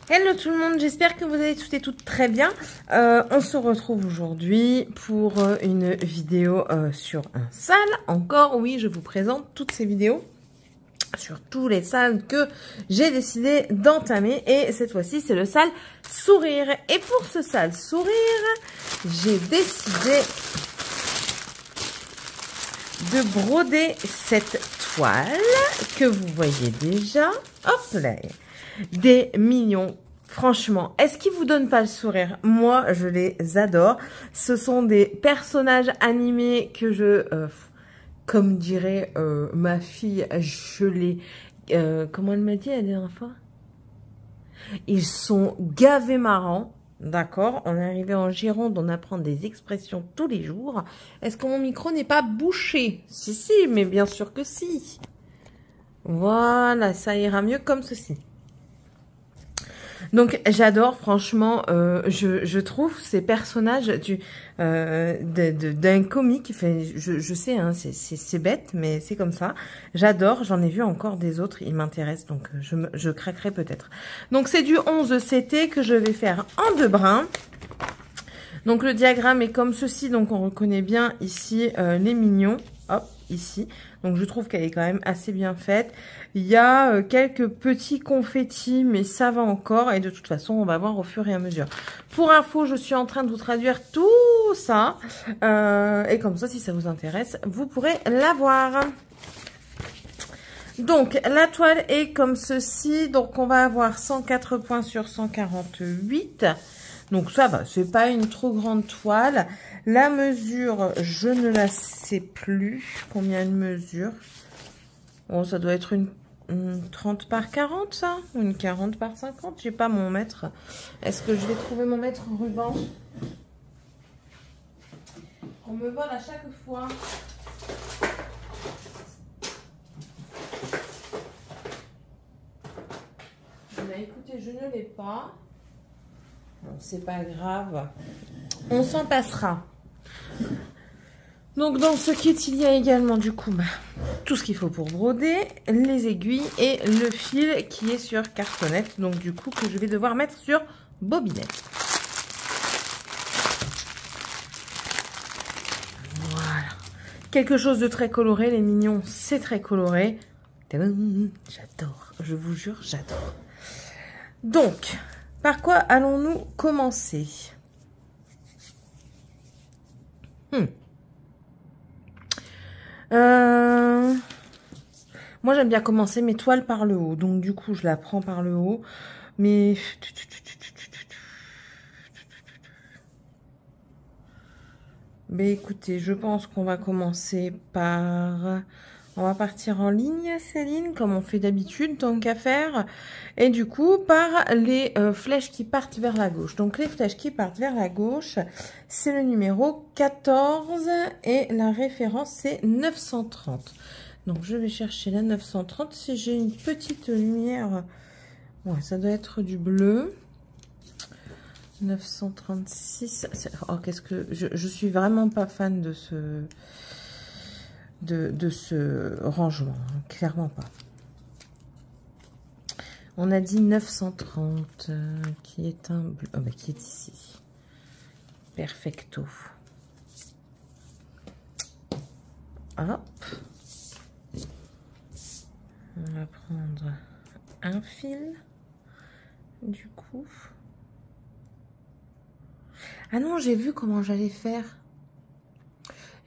Hello tout le monde, j'espère que vous allez toutes et toutes très bien. On se retrouve aujourd'hui pour une vidéo sur un sale. Encore, oui, je vous présente toutes ces vidéos sur tous les sales que j'ai décidé d'entamer. Et cette fois-ci, c'est le sale sourire. Et pour ce sale sourire, j'ai décidé de broder cette toile que vous voyez déjà. Hop là, des mignons. Franchement, est-ce qu'ils vous donnent pas le sourire? Moi, je les adore. Ce sont des personnages animés que comme dirait ma fille, je les... comment elle m'a dit la dernière fois? Ils sont gavés marrants. D'accord, on est arrivé en Gironde, on apprend des expressions tous les jours. Est-ce que mon micro n'est pas bouché? Si, si, mais bien sûr que si. Voilà, ça ira mieux comme ceci. Donc j'adore, franchement, je trouve ces personnages d'un comique, enfin, je sais, hein, c'est bête, mais c'est comme ça. J'adore, j'en ai vu encore des autres, ils m'intéressent, donc je craquerai peut-être. Donc c'est du 11 CT que je vais faire en 2 brins. Donc le diagramme est comme ceci, donc on reconnaît bien ici les mignons, hop, ici. Donc je trouve qu'elle est quand même assez bien faite. Il y a quelques petits confettis, mais ça va encore. Et de toute façon, on va voir au fur et à mesure. Pour info, je suis en train de vous traduire tout ça. Et comme ça, si ça vous intéresse, vous pourrez la voir. Donc, la toile est comme ceci. Donc, on va avoir 104 points sur 148. Donc, ça va. C'est pas une trop grande toile. La mesure, je ne la sais plus. Combien elle mesure? Bon, ça doit être une 30 par 40, ça? Ou une 40 par 50? J'ai pas mon mètre. Est-ce que je vais trouver mon mètre ruban? On me vole à chaque fois. Mais écoutez, je ne l'ai pas. Bon, c'est pas grave. On s'en passera. Donc, dans ce kit, il y a également, du coup, tout ce qu'il faut pour broder, les aiguilles et le fil qui est sur cartonnette. Donc, du coup, que je vais devoir mettre sur bobinette. Voilà. Quelque chose de très coloré. Les mignons, c'est très coloré. J'adore. Je vous jure, j'adore. Donc, par quoi allons-nous commencer? Moi, j'aime bien commencer mes toiles par le haut. Donc, du coup, je la prends par le haut. Mais... Mais écoutez, je pense qu'on va commencer par... On va partir en ligne, Céline, comme on fait d'habitude, tant qu'à faire. Et du coup, par les flèches qui partent vers la gauche. Donc, les flèches qui partent vers la gauche, c'est le numéro 14 et la référence, c'est 930. Donc, je vais chercher la 930. Si j'ai une petite lumière, ouais, ça doit être du bleu. 936. Oh, qu'est-ce que... Je suis vraiment pas fan de ce... De ce rangement, hein, clairement pas. On a dit 930 qui est un bleu, oh, qui est ici. Perfecto. Hop. On va prendre un fil du coup. Ah non, j'ai vu comment j'allais faire.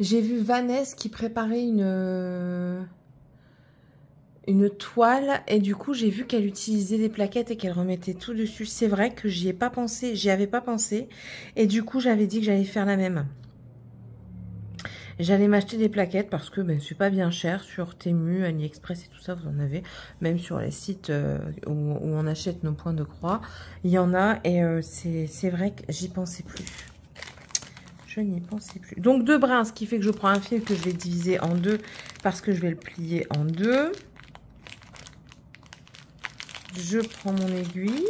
J'ai vu Vanessa qui préparait une toile et du coup j'ai vu qu'elle utilisait des plaquettes et qu'elle remettait tout dessus. C'est vrai que j'y ai pas pensé, j'y avais pas pensé et du coup j'avais dit que j'allais faire la même. J'allais m'acheter des plaquettes parce que c'est pas bien cher sur Temu, AliExpress et tout ça, vous en avez. Même sur les sites où on achète nos points de croix, il y en a et c'est vrai que j'y pensais plus. Je n'y pensais plus. Donc 2 brins, ce qui fait que je prends un fil que je vais diviser en 2 parce que je vais le plier en 2. Je prends mon aiguille,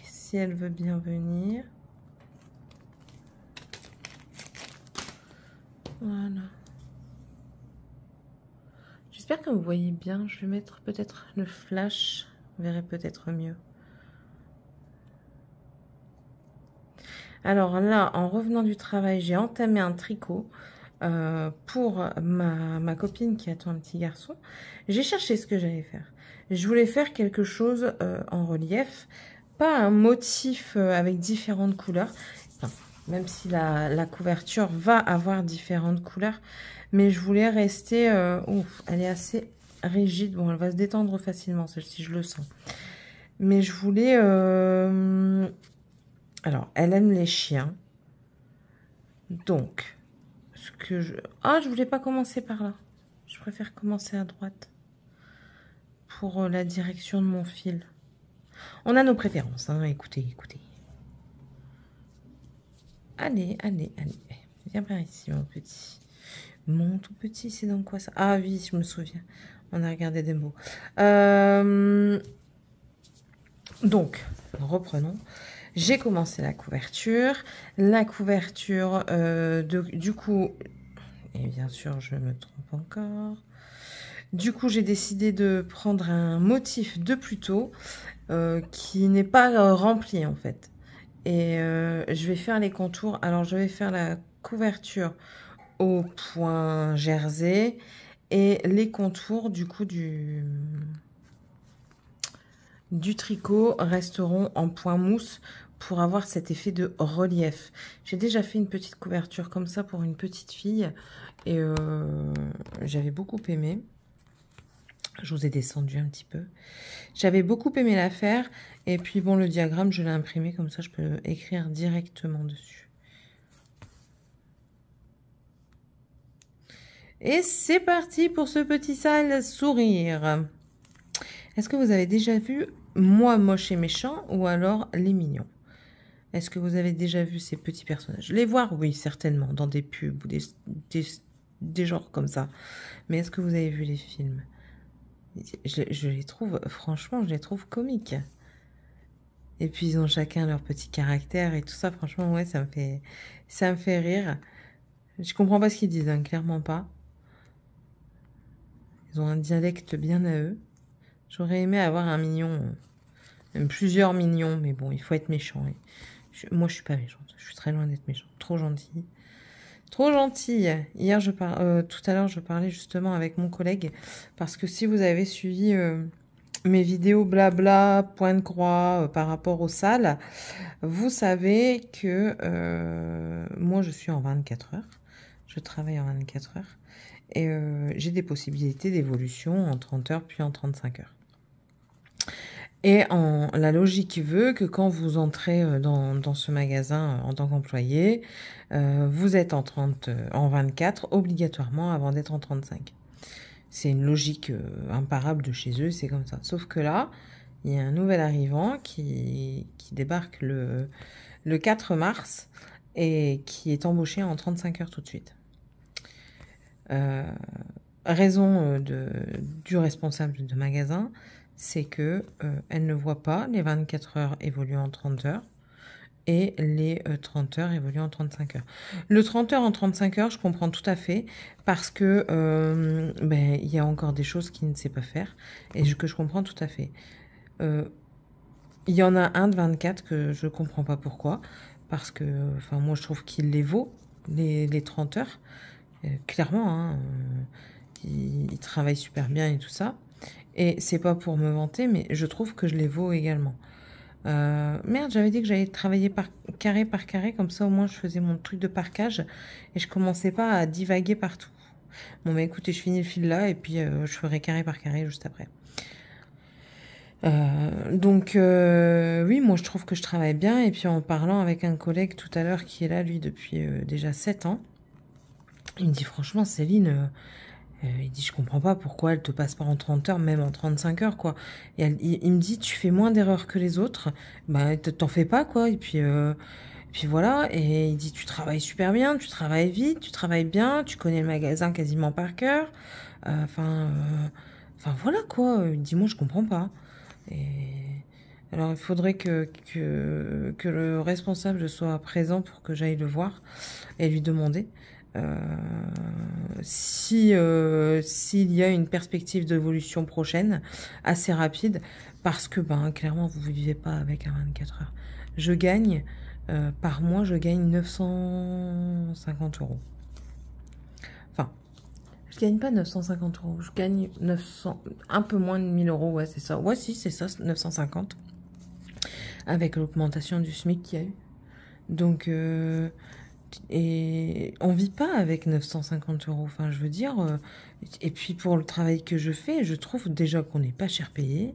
si elle veut bien venir. Voilà. J'espère que vous voyez bien. Je vais mettre peut-être le flash. Vous verrez peut-être mieux. Alors là, en revenant du travail, j'ai entamé un tricot pour ma copine qui attend un petit garçon. J'ai cherché ce que j'allais faire. Je voulais faire quelque chose en relief, pas un motif avec différentes couleurs. Enfin, même si la couverture va avoir différentes couleurs, mais je voulais rester... ouf, elle est assez rigide. Bon, elle va se détendre facilement, celle-ci, je le sens. Mais je voulais... alors, elle aime les chiens. Donc, ce que je... Ah, je voulais pas commencer par là. Je préfère commencer à droite. Pour la direction de mon fil. On a nos préférences, hein. Écoutez, écoutez. Allez, allez, allez. Viens par ici, mon petit. Mon tout petit, c'est dans quoi ça? Ah oui, je me souviens. On a regardé des mots. Donc, reprenons. J'ai commencé la couverture. La couverture, du coup... Et bien sûr, je me trompe encore. Du coup, j'ai décidé de prendre un motif de Pluto qui n'est pas rempli, en fait. Et je vais faire les contours. Alors, je vais faire la couverture au point jersey et les contours, du coup, du tricot resteront en point mousse pour avoir cet effet de relief. J'ai déjà fait une petite couverture comme ça pour une petite fille et j'avais beaucoup aimé. Je vous ai descendu un petit peu. J'avais beaucoup aimé la faire et puis bon, le diagramme, je l'ai imprimé comme ça, je peux écrire directement dessus. Et c'est parti pour ce petit sale sourire. Est-ce que vous avez déjà vu Moi moche et méchant ou alors Les Mignons? Est-ce que vous avez déjà vu ces petits personnages? Les voir, oui, certainement, dans des pubs ou des genres comme ça. Mais est-ce que vous avez vu les films? Je les trouve, franchement, je les trouve comiques. Et puis, ils ont chacun leur petit caractère et tout ça. Franchement, ouais, ça me fait rire. Je comprends pas ce qu'ils disent, hein, clairement pas. Ils ont un dialecte bien à eux. J'aurais aimé avoir un mignon, même plusieurs mignons, mais bon, il faut être méchant. Moi, je suis pas méchante. Je suis très loin d'être méchante. Trop gentille. Trop gentille. Hier, tout à l'heure, je parlais justement avec mon collègue parce que si vous avez suivi mes vidéos blabla, point de croix par rapport aux salles, vous savez que moi, je suis en 24 heures. Je travaille en 24 heures et j'ai des possibilités d'évolution en 30 heures puis en 35 heures. Et la logique veut que quand vous entrez dans ce magasin en tant qu'employé, vous êtes en 24 obligatoirement avant d'être en 35. C'est une logique imparable de chez eux, c'est comme ça. Sauf que là, il y a un nouvel arrivant qui débarque le 4 mars et qui est embauché en 35 heures tout de suite. Raison du responsable de magasin, c'est que elle ne voit pas les 24 heures évoluer en 30 heures et les 30 heures évoluer en 35 heures. Le 30 heures en 35 heures, je comprends tout à fait parce que il y a encore des choses qu'il ne sait pas faire et que je comprends tout à fait. Il y en a un de 24 que je comprends pas pourquoi parce que moi je trouve qu'il les vaut les 30 heures clairement, hein, il travaille super bien et tout ça. Et c'est pas pour me vanter, mais je trouve que je les vaux également. Merde, j'avais dit que j'allais travailler par carré, comme ça au moins je faisais mon truc de parquage et je commençais pas à divaguer partout. Bon, bah écoutez, je finis le fil là et puis je ferai carré par carré juste après. Donc oui, moi je trouve que je travaille bien et puis en parlant avec un collègue tout à l'heure qui est là, lui, depuis déjà 7 ans, il me dit franchement, Céline... il dit, je comprends pas pourquoi elle te passe pas en 30 heures, même en 35 heures, quoi. Et il me dit, tu fais moins d'erreurs que les autres, bah, t'en fais pas, quoi. Et puis voilà. Et il dit, tu travailles super bien, tu travailles vite, tu travailles bien, tu connais le magasin quasiment par cœur. Enfin, voilà, quoi. Il dit, moi, je comprends pas. Et alors, il faudrait que le responsable soit présent pour que j'aille le voir et lui demander. S'il y a une perspective d'évolution prochaine assez rapide parce que clairement vous ne vivez pas avec un 24 heures. Je gagne par mois, je gagne 950 euros. Enfin, je gagne pas 950 euros, je gagne 900, un peu moins de 1000 euros, ouais, c'est ça. Ouais, si, c'est ça, 950. Avec l'augmentation du SMIC qu'il y a eu. Donc, et on vit pas avec 950 euros. Enfin, je veux dire, et puis pour le travail que je fais, je trouve déjà qu'on n'est pas cher payé.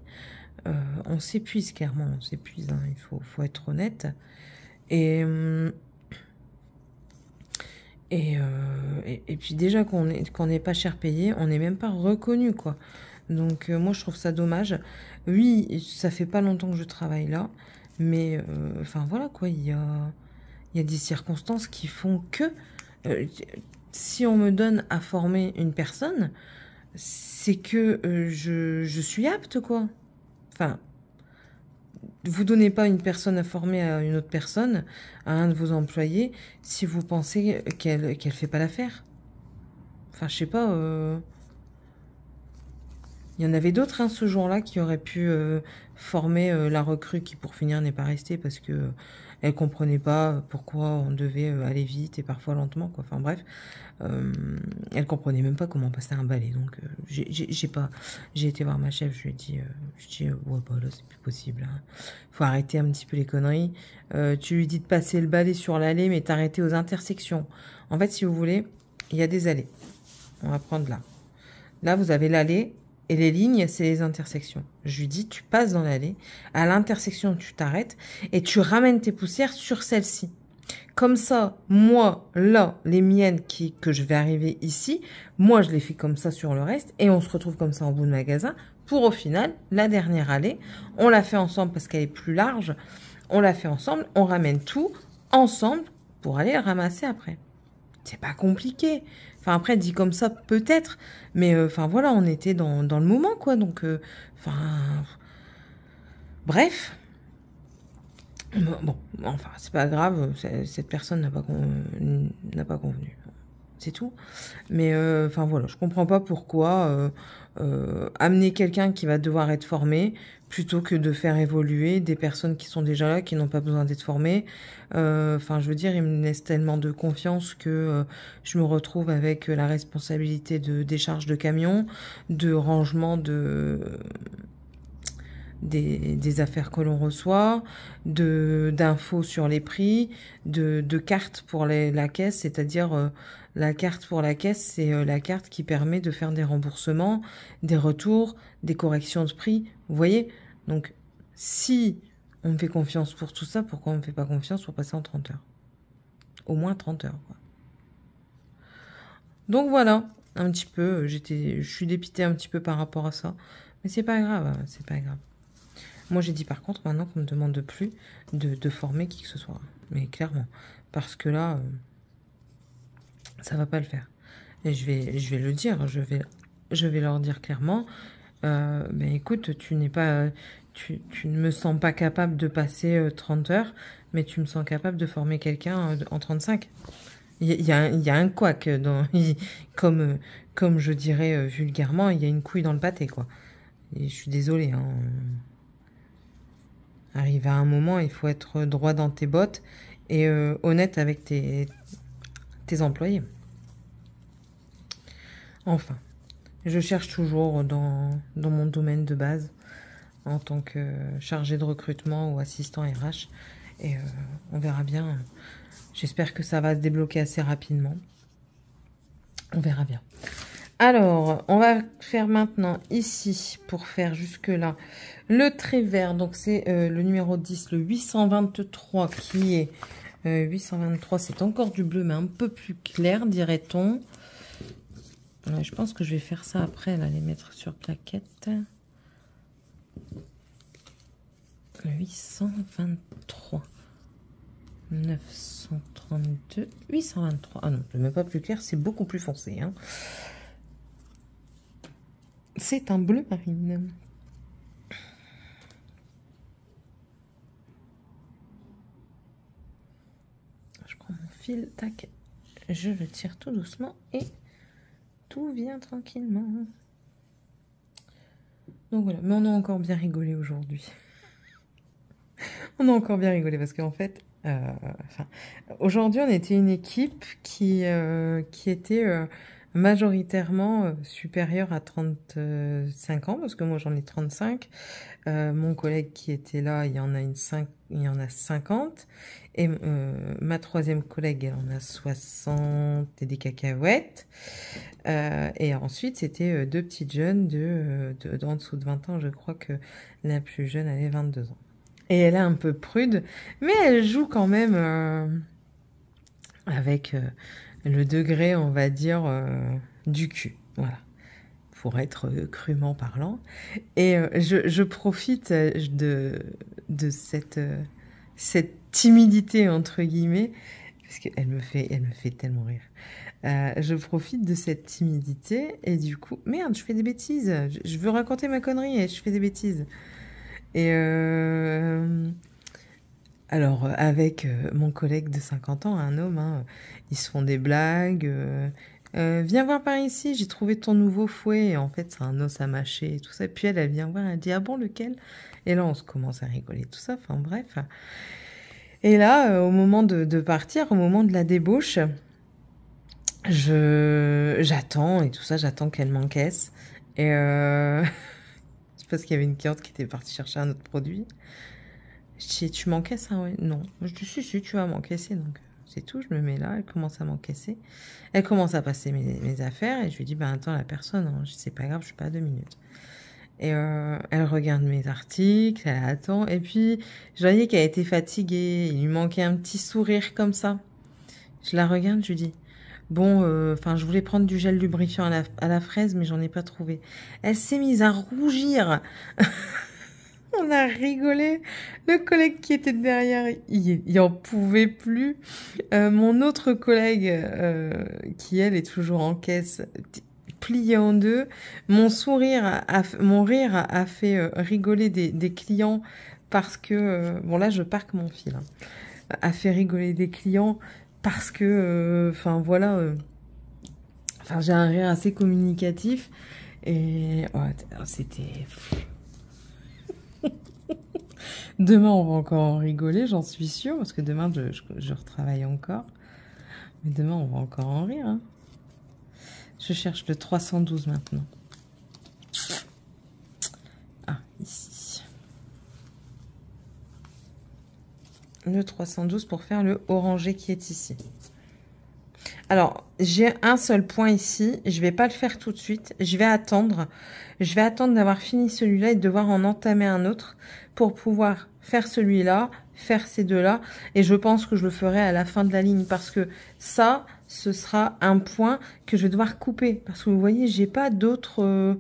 On s'épuise, clairement, on s'épuise, hein, faut être honnête. Et puis déjà qu'on n'est pas cher payé, on n'est même pas reconnu, quoi. Donc moi, je trouve ça dommage. Oui, ça fait pas longtemps que je travaille là, mais enfin voilà, quoi, il y a des circonstances qui font que si on me donne à former une personne, c'est que je suis apte, quoi. Enfin, vous donnez pas une personne à former à une autre personne, à un de vos employés, si vous pensez qu'elle fait pas l'affaire. Enfin, je sais pas. Il y en avait d'autres, hein, ce jour-là, qui auraient pu former la recrue qui, pour finir, n'est pas restée parce que elle comprenait pas pourquoi on devait aller vite et parfois lentement, quoi. Enfin bref, elle comprenait même pas comment passer un balai. Donc j'ai été voir ma chef, je lui ai dit, ouais, bah là c'est plus possible, hein. Faut arrêter un petit peu les conneries. Tu lui dis de passer le balai sur l'allée, mais t'arrêter aux intersections. En fait, si vous voulez, il y a des allées. On va prendre là. Là, vous avez l'allée. Et les lignes, c'est les intersections. Je lui dis, tu passes dans l'allée, à l'intersection, tu t'arrêtes et tu ramènes tes poussières sur celle-ci. Comme ça, moi, là, les miennes que je vais arriver ici, moi, je les fais comme ça sur le reste et on se retrouve comme ça en bout de magasin pour au final, la dernière allée, on la fait ensemble parce qu'elle est plus large, on la fait ensemble, on ramène tout ensemble pour aller le ramasser après. C'est pas compliqué. Enfin, après, dit comme ça, peut-être. Mais, enfin, voilà, on était dans le moment, quoi. Donc, enfin... Bref. Bon, enfin, c'est pas grave. Cette personne n'a pas convenu. C'est tout. Mais, enfin, voilà, je comprends pas pourquoi amener quelqu'un qui va devoir être formé plutôt que de faire évoluer des personnes qui sont déjà là, qui n'ont pas besoin d'être formées. Enfin, je veux dire, il me laisse tellement de confiance que je me retrouve avec la responsabilité de décharge de camions, de rangement des affaires que l'on reçoit, d'infos sur les prix, de cartes pour la caisse, c'est-à-dire la carte pour la caisse, c'est la carte qui permet de faire des remboursements, des retours, des corrections de prix, vous voyez? Donc, si on me fait confiance pour tout ça, pourquoi on ne me fait pas confiance pour passer en 30 heures? Au moins 30 heures, quoi. Donc voilà, un petit peu, je suis dépitée un petit peu par rapport à ça, mais c'est pas grave, c'est pas grave. Moi, j'ai dit par contre, maintenant qu'on me demande plus de former qui que ce soit. Mais clairement. Parce que là, ça va pas le faire. Et je vais le dire. Je vais leur dire clairement. Ben écoute, tu ne me sens pas capable de passer 30 heures, mais tu me sens capable de former quelqu'un en 35. Il y a un couac comme je dirais vulgairement, il y a une couille dans le pâté, quoi. Et je suis désolée, hein. Arrive à un moment, il faut être droit dans tes bottes et honnête avec tes employés. Enfin, je cherche toujours dans mon domaine de base en tant que chargé de recrutement ou assistant RH. Et on verra bien. J'espère que ça va se débloquer assez rapidement. On verra bien. Alors, on va faire maintenant ici, pour faire jusque-là, le trait vert. Donc, c'est le numéro 10, le 823 qui est... 823, c'est encore du bleu, mais un peu plus clair, dirait-on. Ouais, je pense que je vais faire ça après, là, les mettre sur plaquette. 823. 932. 823. Ah non, c'est même pas plus clair, c'est beaucoup plus foncé, hein. C'est un bleu marine. Je prends mon fil, tac, je le tire tout doucement et tout vient tranquillement. Donc voilà, mais on a encore bien rigolé aujourd'hui. On a encore bien rigolé parce qu'en fait, Enfin, aujourd'hui, on était une équipe qui était majoritairement supérieure à 35 ans, parce que moi j'en ai 35. Mon collègue qui était là, il y en a 50. Et ma troisième collègue, elle en a 60 et des cacahuètes. Et ensuite, c'était deux petites jeunes d'en dessous de 20 ans. Je crois que la plus jeune avait 22 ans. Et elle est un peu prude, mais elle joue quand même avec le degré, on va dire, du cul. Voilà, pour être crûment parlant. Et je profite de cette timidité, entre guillemets, parce qu'elle elle me fait tellement rire. Je profite de cette timidité et du coup, merde, je fais des bêtises. Je veux raconter ma connerie et je fais des bêtises. Et alors, avec mon collègue de 50 ans, un homme, hein, ils se font des blagues. Viens voir par ici, j'ai trouvé ton nouveau fouet. Et en fait, c'est un os à mâcher et tout ça. Puis elle vient voir, elle dit, ah bon, lequel? Et là, on se commence à rigoler, tout ça. Enfin, bref. Et là, au moment de partir, au moment de la débauche, j'attends et tout ça, j'attends qu'elle m'encaisse. Et c'est parce qu'il y avait une cliente qui était partie chercher un autre produit. Je dis, tu m'encaisses, hein? Ouais. Non. Je dis, si, tu vas m'encaisser. Donc, c'est tout. Je me mets là. Elle commence à m'encaisser. Elle commence à passer mes affaires. Et je lui dis, ben, attends, la personne. Hein. Je dis, c'est pas grave, je suis pas à 2 minutes. Et elle regarde mes articles. Elle attend. Et puis, je voyais qu'elle était fatiguée. Il lui manquait un petit sourire comme ça. Je la regarde. Je lui dis, bon, enfin, je voulais prendre du gel lubrifiant à la fraise, mais j'en ai pas trouvé. Elle s'est mise à rougir. On a rigolé. Le collègue qui était derrière, il en pouvait plus. Mon autre collègue, qui elle est toujours en caisse, plié en deux. Mon rire a fait rigoler des clients parce que, bon là je parque mon fil, hein, a fait rigoler des clients parce que, enfin voilà, enfin j'ai un rire assez communicatif et ouais, c'était... Demain, on va encore en rigoler, j'en suis sûre, parce que demain, je retravaille encore. Mais demain, on va encore en rire. Hein. Je cherche le 312 maintenant. Ah, ici. Le 312 pour faire le orangé qui est ici. Alors, j'ai un seul point ici. Je vais pas le faire tout de suite. Je vais attendre. Je vais attendre d'avoir fini celui-là et de devoir en entamer un autre pour pouvoir faire celui-là, faire ces deux-là. Et je pense que je le ferai à la fin de la ligne parce que ça, ce sera un point que je vais devoir couper. Parce que vous voyez, j'ai pas d'autres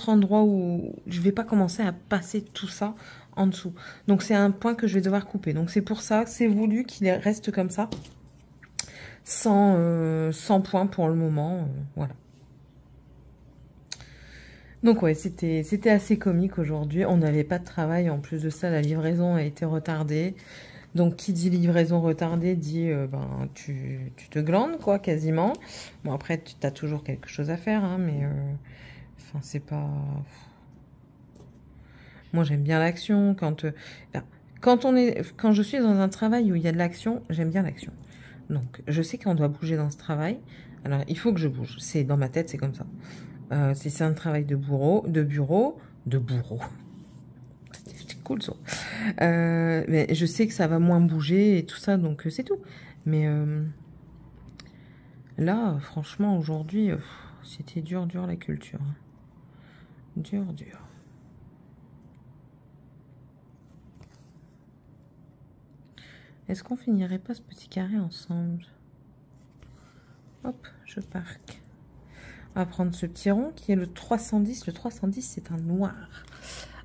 endroits où je vais pas commencer à passer tout ça en dessous. Donc, c'est un point que je vais devoir couper. Donc, c'est pour ça que c'est voulu qu'il reste comme ça. Sans points pour le moment, voilà. Donc ouais, c'était assez comique aujourd'hui. On n'avait pas de travail. En plus de ça, la livraison a été retardée. Donc qui dit livraison retardée dit ben tu te glandes quoi quasiment. Bon après tu as toujours quelque chose à faire hein, mais enfin c'est pas. Moi j'aime bien l'action quand quand je suis dans un travail où il y a de l'action, j'aime bien l'action. Donc, je sais qu'on doit bouger dans ce travail. Alors, il faut que je bouge. C'est dans ma tête, c'est comme ça. Si c'est un travail de bureau. C'est cool, ça. Mais je sais que ça va moins bouger et tout ça, donc c'est tout. Mais là, franchement, aujourd'hui, c'était dur la culture. Dur. Est-ce qu'on finirait pas ce petit carré ensemble? Hop, je parque. On va prendre ce petit rond qui est le 310. Le 310, c'est un noir.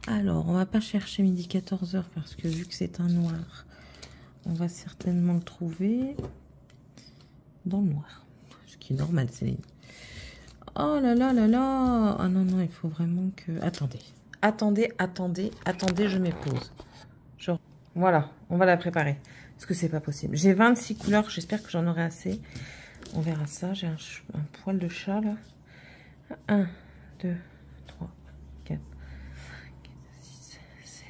Alors, on va pas chercher midi 14h parce que vu que c'est un noir, on va certainement le trouver dans le noir. Ce qui est normal, Céline. Oh là là là là. Ah non, il faut vraiment que... Attendez, je m'épose. Voilà, on va la préparer. Parce que c'est pas possible. J'ai 26 couleurs, j'espère que j'en aurai assez. On verra ça. J'ai un poil de chat là. 1, 2, 3, 4, 5, 6, 7,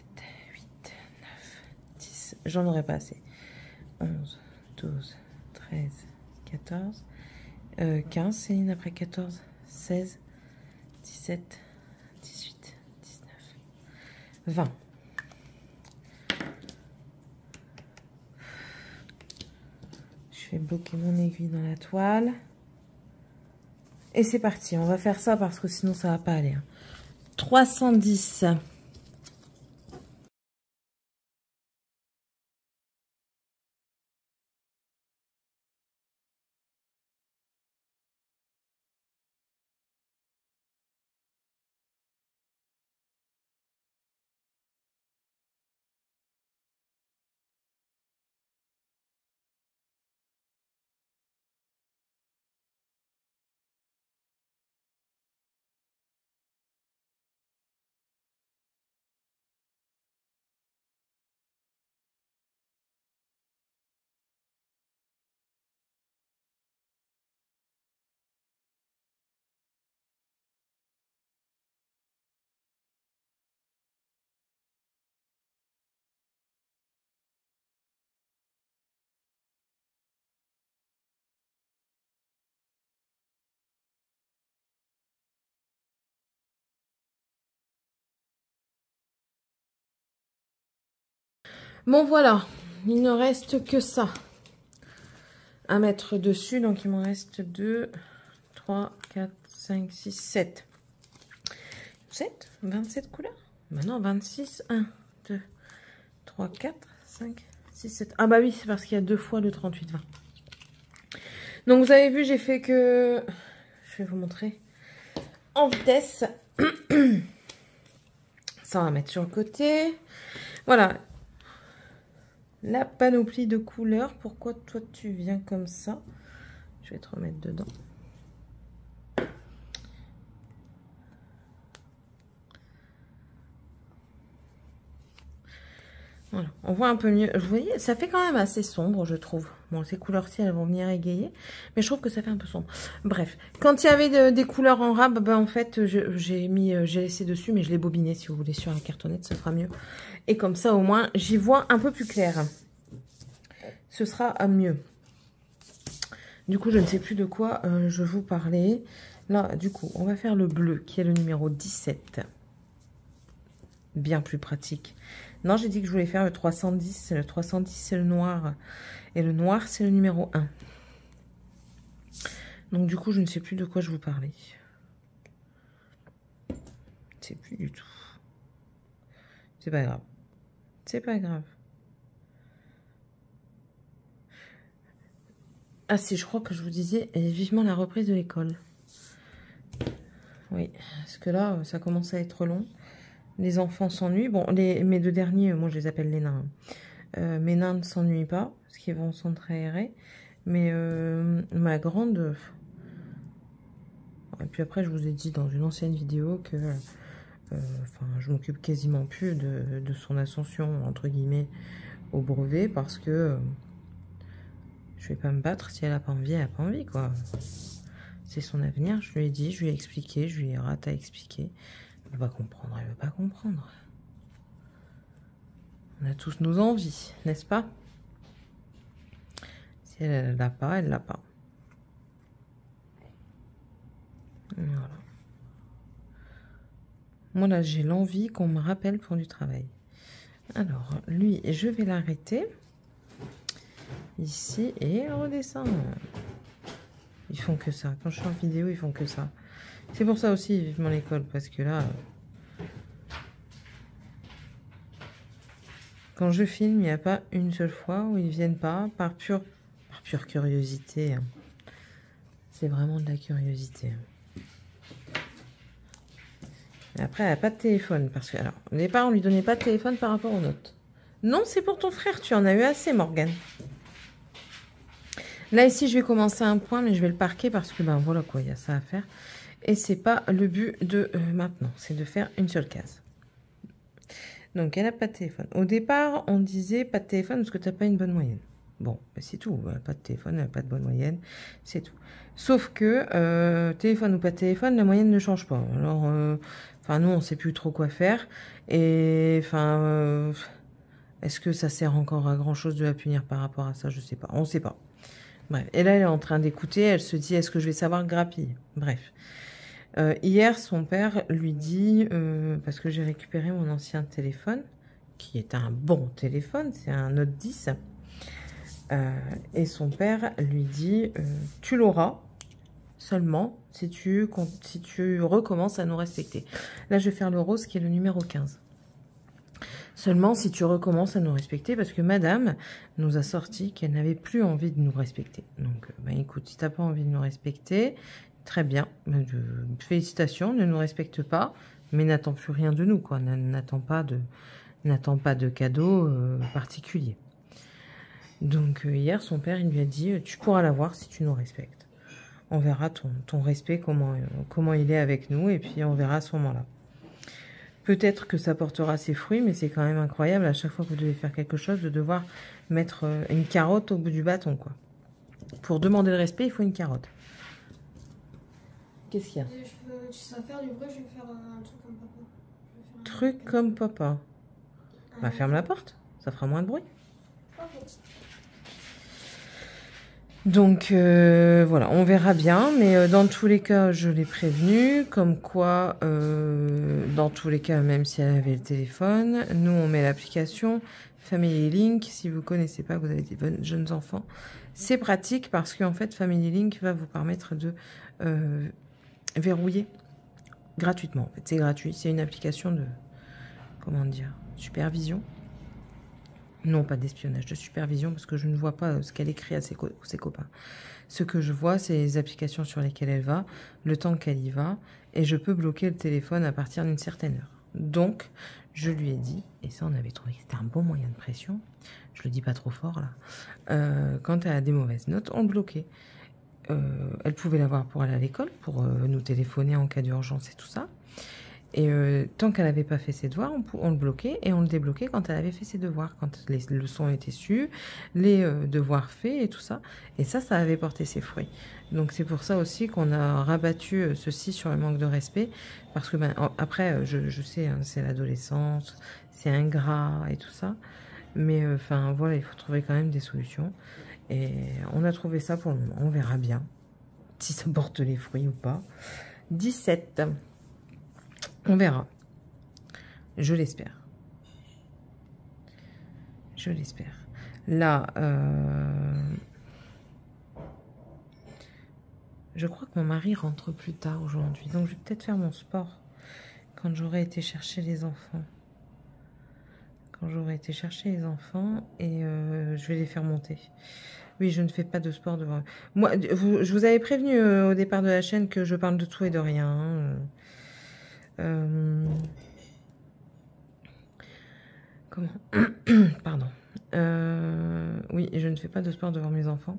8, 9, 10. J'en aurai pas assez. 12, 13, 14, 15, Céline après 14, 16, 17, 18, 19, 20. Je vais bloquer mon aiguille dans la toile. Et c'est parti, on va faire ça parce que sinon ça va pas aller. 310. Bon voilà, il ne reste que ça à mettre dessus. Donc il m'en reste 2, 3, 4, 5, 6, 7. 7, 27 couleurs. Maintenant 26, 1, 2, 3, 4, 5, 6, 7. Ah bah oui, c'est parce qu'il y a 2 fois le 38, 20. Donc vous avez vu, j'ai fait que... Je vais vous montrer en vitesse. Ça, on va mettre sur le côté. Voilà. La panoplie de couleurs. Pourquoi toi tu viens comme ça? Je vais te remettre dedans. Voilà, on voit un peu mieux. Vous voyez, ça fait quand même assez sombre, je trouve. Bon, ces couleurs-ci, elles vont venir égayer. Mais je trouve que ça fait un peu sombre. Bref, quand il y avait des couleurs en rab, ben, en fait, j'ai laissé dessus, mais je l'ai bobiné, si vous voulez, sur la cartonnette, ça fera mieux. Et comme ça, au moins, j'y vois un peu plus clair. Ce sera mieux. Du coup, je ne sais plus de quoi je vous parlais. Là, du coup, on va faire le bleu, qui est le numéro 17. Bien plus pratique. Non, j'ai dit que je voulais faire le 310. Le 310, c'est le noir. Et le noir, c'est le numéro 1. Donc, du coup, je ne sais plus de quoi je vous parlais. Je ne sais plus du tout. C'est pas grave. C'est pas grave. Ah si, je crois que je vous disais vivement la reprise de l'école. Oui, parce que là, ça commence à être long. Les enfants s'ennuient. Bon, mes 2 derniers, moi je les appelle les nains. Mes nains ne s'ennuient pas, parce qu'ils vont s'entraîner. Mais ma grande... Et puis après, je vous ai dit dans une ancienne vidéo que je m'occupe quasiment plus de son ascension, entre guillemets, au brevet, parce que je vais pas me battre. Si elle a pas envie, elle a pas envie, quoi. C'est son avenir, je lui ai dit, je lui ai expliqué, je lui ai raté à expliquer. Elle va comprendre, elle ne veut pas comprendre. On a tous nos envies, n'est-ce pas? Si elle l'a pas, elle l'a pas. Voilà. Moi là, j'ai l'envie qu'on me rappelle pour du travail. Alors, lui, je vais l'arrêter. Ici, et redescend. Ils font que ça. Quand je suis en vidéo, ils font que ça. C'est pour ça aussi, vivement l'école, parce que là... Quand je filme, il n'y a pas une seule fois où ils ne viennent pas par pure curiosité. C'est vraiment de la curiosité. Et après, elle n'a pas de téléphone. Parce que, alors, au départ, on ne lui donnait pas de téléphone par rapport aux notes. Non, c'est pour ton frère. Tu en as eu assez, Morgane. Là, ici, je vais commencer un point, mais je vais le parquer parce que, ben voilà quoi, il y a ça à faire. Et c'est pas le but de maintenant. C'est de faire une seule case. Donc, elle n'a pas de téléphone. Au départ, on disait pas de téléphone parce que tu n'as pas une bonne moyenne. Bon, ben c'est tout. Pas de téléphone, elle n'a pas de bonne moyenne. C'est tout. Sauf que, téléphone ou pas de téléphone, la moyenne ne change pas. Alors, nous, on ne sait plus trop quoi faire. Et, Est-ce que ça sert encore à grand chose de la punir par rapport à ça? Je sais pas. On sait pas. Bref. Et là, elle est en train d'écouter. Elle se dit, est-ce que je vais savoir grappiller? Bref. Hier, son père lui dit, parce que j'ai récupéré mon ancien téléphone, qui est un bon téléphone, c'est un Note 10. Et son père lui dit, tu l'auras seulement si tu recommences à nous respecter. Là, je vais faire le rose qui est le numéro 15. Seulement si tu recommences à nous respecter, parce que madame nous a sorti qu'elle n'avait plus envie de nous respecter. Donc, écoute, si tu n'as pas envie de nous respecter, très bien, félicitations, ne nous respecte pas, mais n'attends plus rien de nous, quoi. N'attends pas de cadeaux particuliers. Donc, hier, son père, il lui a dit, tu pourras l'avoir si tu nous respectes. On verra ton respect, comment il est avec nous, et puis on verra à ce moment-là. Peut-être que ça portera ses fruits, mais c'est quand même incroyable à chaque fois que vous devez faire quelque chose de devoir mettre une carotte au bout du bâton, quoi. Pour demander le respect, il faut une carotte. Qu'est-ce qu'il y a? Tu sais faire du bruit, je vais faire un truc comme papa. Truc comme papa. Bah ferme la porte, ça fera moins de bruit. Okay. Donc voilà, on verra bien, mais dans tous les cas, je l'ai prévenu, comme quoi, dans tous les cas, même si elle avait le téléphone, nous on met l'application Family Link. Si vous ne connaissez pas, vous avez des jeunes enfants, c'est pratique parce qu'en fait, Family Link va vous permettre de verrouiller gratuitement. En fait, c'est gratuit, c'est une application de, comment dire, supervision. Non, pas d'espionnage, de supervision, parce que je ne vois pas ce qu'elle écrit à ses copains. Ce que je vois, c'est les applications sur lesquelles elle va, le temps qu'elle y va, et je peux bloquer le téléphone à partir d'une certaine heure. Donc, je lui ai dit, et ça on avait trouvé que c'était un bon moyen de pression, je le dis pas trop fort là, quand elle a des mauvaises notes, on le bloquait. Elle pouvait l'avoir pour aller à l'école, pour nous téléphoner en cas d'urgence et tout ça. Et tant qu'elle n'avait pas fait ses devoirs, on le bloquait et on le débloquait quand elle avait fait ses devoirs, quand les leçons étaient sues, les devoirs faits et tout ça. Et ça avait porté ses fruits. Donc c'est pour ça aussi qu'on a rabattu ceci sur le manque de respect. Parce que après, je sais, hein, c'est l'adolescence, c'est ingrat et tout ça. Mais enfin voilà, il faut trouver quand même des solutions. Et on a trouvé ça pour le moment. On verra bien si ça porte les fruits ou pas. 17. On verra. Je l'espère. Je l'espère. Là, je crois que mon mari rentre plus tard aujourd'hui. Donc, je vais peut-être faire mon sport quand j'aurai été chercher les enfants. Quand j'aurai été chercher les enfants et je vais les faire monter. Oui, je ne fais pas de sport devant eux. Moi, je vous avais prévenu au départ de la chaîne que je parle de tout et de rien. Hein. Comment? Pardon. Oui, je ne fais pas de sport devant mes enfants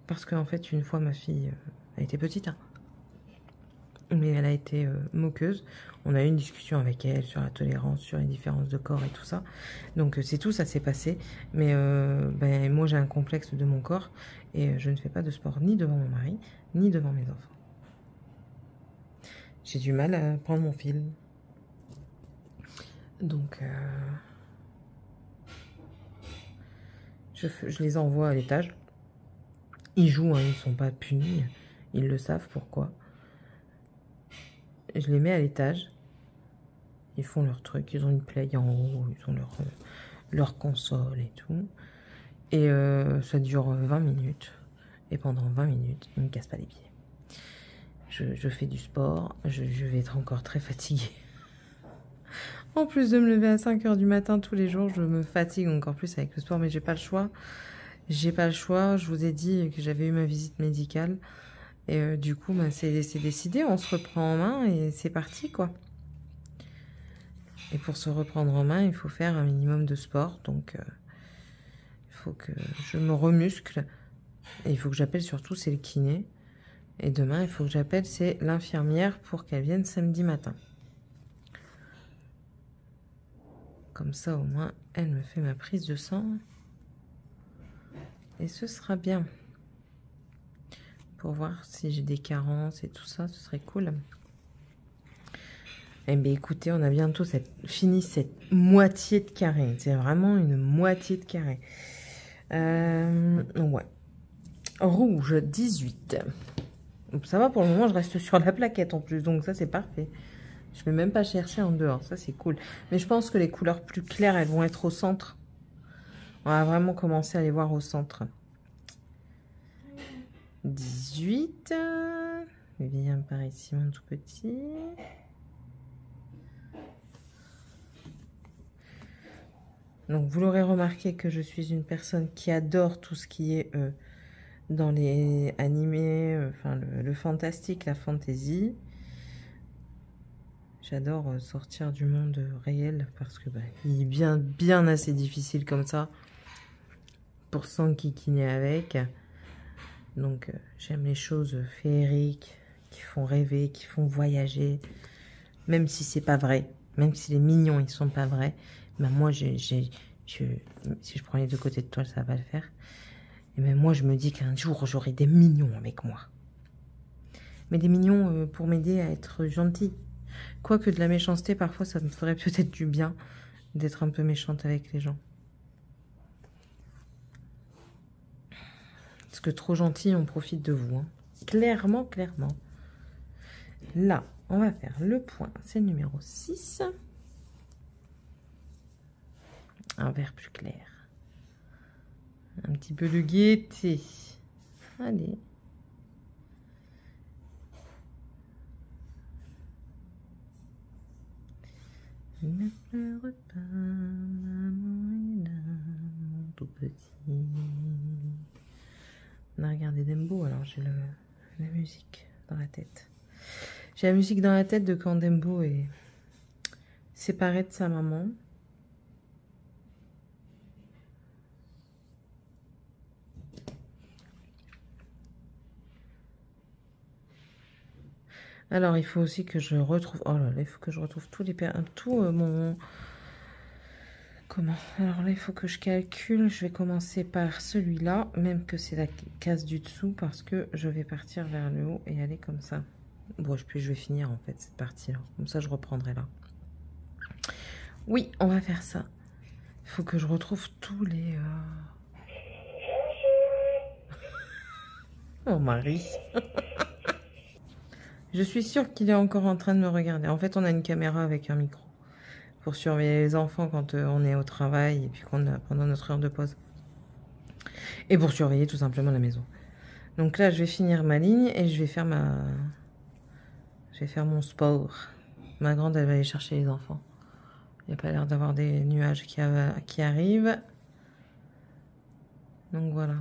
parce qu'en fait, une fois, ma fille, elle était petite, hein, mais elle a été moqueuse. On a eu une discussion avec elle sur la tolérance, sur les différences de corps et tout ça. Donc, c'est tout, ça s'est passé. Mais moi, j'ai un complexe de mon corps et je ne fais pas de sport ni devant mon mari, ni devant mes enfants. J'ai du mal à prendre mon fil. Donc, je les envoie à l'étage. Ils jouent, hein, ils ne sont pas punis. Ils le savent pourquoi. Je les mets à l'étage. Ils font leur truc. Ils ont une play en haut. Ils ont leur console et tout. Et ça dure 20 minutes. Et pendant 20 minutes, ils ne me cassent pas les pieds. Je fais du sport. Je vais être encore très fatiguée. En plus de me lever à 5 h du matin tous les jours, je me fatigue encore plus avec le sport. Mais j'ai pas le choix. J'ai pas le choix. Je vous ai dit que j'avais eu ma visite médicale. Et du coup, c'est décidé. On se reprend en main et c'est parti, quoi. Et pour se reprendre en main, il faut faire un minimum de sport. Donc, il faut que je me remuscle. Et il faut que j'appelle surtout, c'est le kiné. Et demain, il faut que j'appelle, c'est l'infirmière pour qu'elle vienne samedi matin. Comme ça, au moins, elle me fait ma prise de sang. Et ce sera bien. Pour voir si j'ai des carences et tout ça, ce serait cool. Eh bien, écoutez, on a bientôt fini cette moitié de carré. C'est vraiment une moitié de carré. Ouais. Rouge, 18. Ça va, pour le moment, je reste sur la plaquette en plus. Donc ça, c'est parfait. Je ne vais même pas chercher en dehors. Ça, c'est cool. Mais je pense que les couleurs plus claires, elles vont être au centre. On va vraiment commencer à les voir au centre. 18. Viens par ici, mon tout petit. Donc, vous l'aurez remarqué que je suis une personne qui adore tout ce qui est dans les animés, enfin le fantastique, la fantasy. J'adore sortir du monde réel parce que il est bien assez difficile comme ça pour s'enquiquiner avec. Donc, j'aime les choses féeriques qui font rêver, qui font voyager, même si c'est pas vrai, même si les mignons ils sont pas vrais. Ben moi, si je prends les deux côtés de toile, ça va le faire. Et même moi, je me dis qu'un jour, j'aurai des mignons avec moi. Mais des mignons pour m'aider à être gentil. Quoique de la méchanceté, parfois, ça me ferait peut-être du bien d'être un peu méchante avec les gens. Parce que trop gentil, on profite de vous. Hein. Clairement, clairement. Là, on va faire le point. C'est le numéro 6. Un vert plus clair. Un petit peu de gaieté. Allez. Ne pleure pas, maman est là, mon tout petit. On a regardé Dembo, alors j'ai la musique dans la tête. J'ai la musique dans la tête de quand Dembo est séparé de sa maman. Alors, il faut aussi que je retrouve... Oh là là, il faut que je retrouve mon... Comment? Alors là, il faut que je calcule. Je vais commencer par celui-là, même que c'est la case du dessous, parce que je vais partir vers le haut et aller comme ça. Bon, puis je vais finir, en fait, cette partie-là. Comme ça, je reprendrai là. Oui, on va faire ça. Il faut que je retrouve tous les... Oh, Marie. Je suis sûre qu'il est encore en train de me regarder. En fait, on a une caméra avec un micro pour surveiller les enfants quand on est au travail et puis pendant notre heure de pause. Et pour surveiller tout simplement la maison. Donc là, je vais finir ma ligne et je vais faire mon sport. Ma grande, elle va aller chercher les enfants. Il n'y a pas l'air d'avoir des nuages qui arrivent. Donc voilà.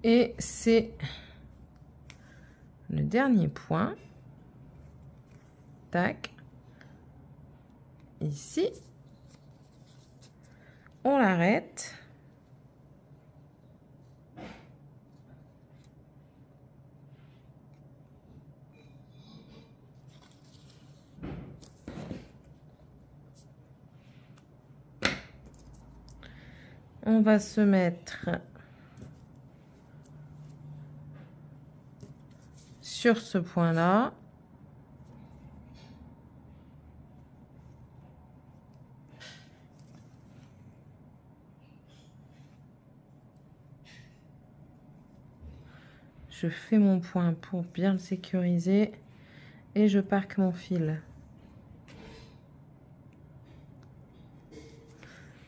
Et c'est le dernier point. Tac. Ici. On l'arrête. On va se mettre sur ce point-là. Je fais mon point pour bien le sécuriser et je parque mon fil.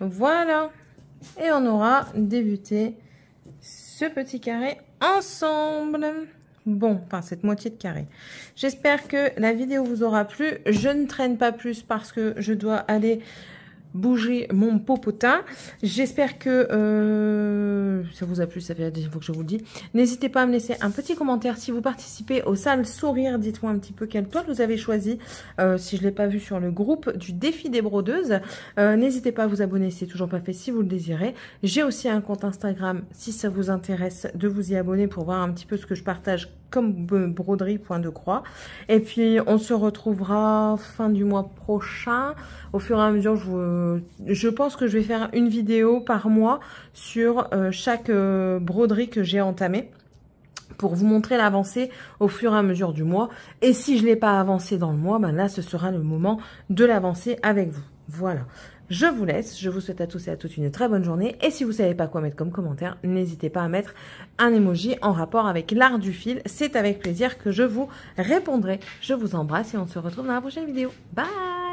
Voilà. Et on aura débuté ce petit carré ensemble. Bon, enfin cette moitié de carré. J'espère que la vidéo vous aura plu. Je ne traîne pas plus parce que je dois aller bouger mon popotin. J'espère que ça vous a plu, ça fait la deuxième fois que je vous le dis. N'hésitez pas à me laisser un petit commentaire si vous participez au sale sourire. Dites-moi un petit peu quelle toile vous avez choisi. Si je ne l'ai pas vu sur le groupe du défi des brodeuses. N'hésitez pas à vous abonner si ce n'est toujours pas fait si vous le désirez. J'ai aussi un compte Instagram si ça vous intéresse de vous y abonner pour voir un petit peu ce que je partage comme broderie point de croix. Et puis on se retrouvera fin du mois prochain. Au fur et à mesure, je pense que je vais faire une vidéo par mois sur chaque broderie que j'ai entamée, pour vous montrer l'avancée au fur et à mesure du mois. Et si je ne l'ai pas avancé dans le mois, ben là, ce sera le moment de l'avancer avec vous. Voilà. Je vous laisse. Je vous souhaite à tous et à toutes une très bonne journée. Et si vous ne savez pas quoi mettre comme commentaire, n'hésitez pas à mettre un emoji en rapport avec l'art du fil. C'est avec plaisir que je vous répondrai. Je vous embrasse et on se retrouve dans la prochaine vidéo. Bye!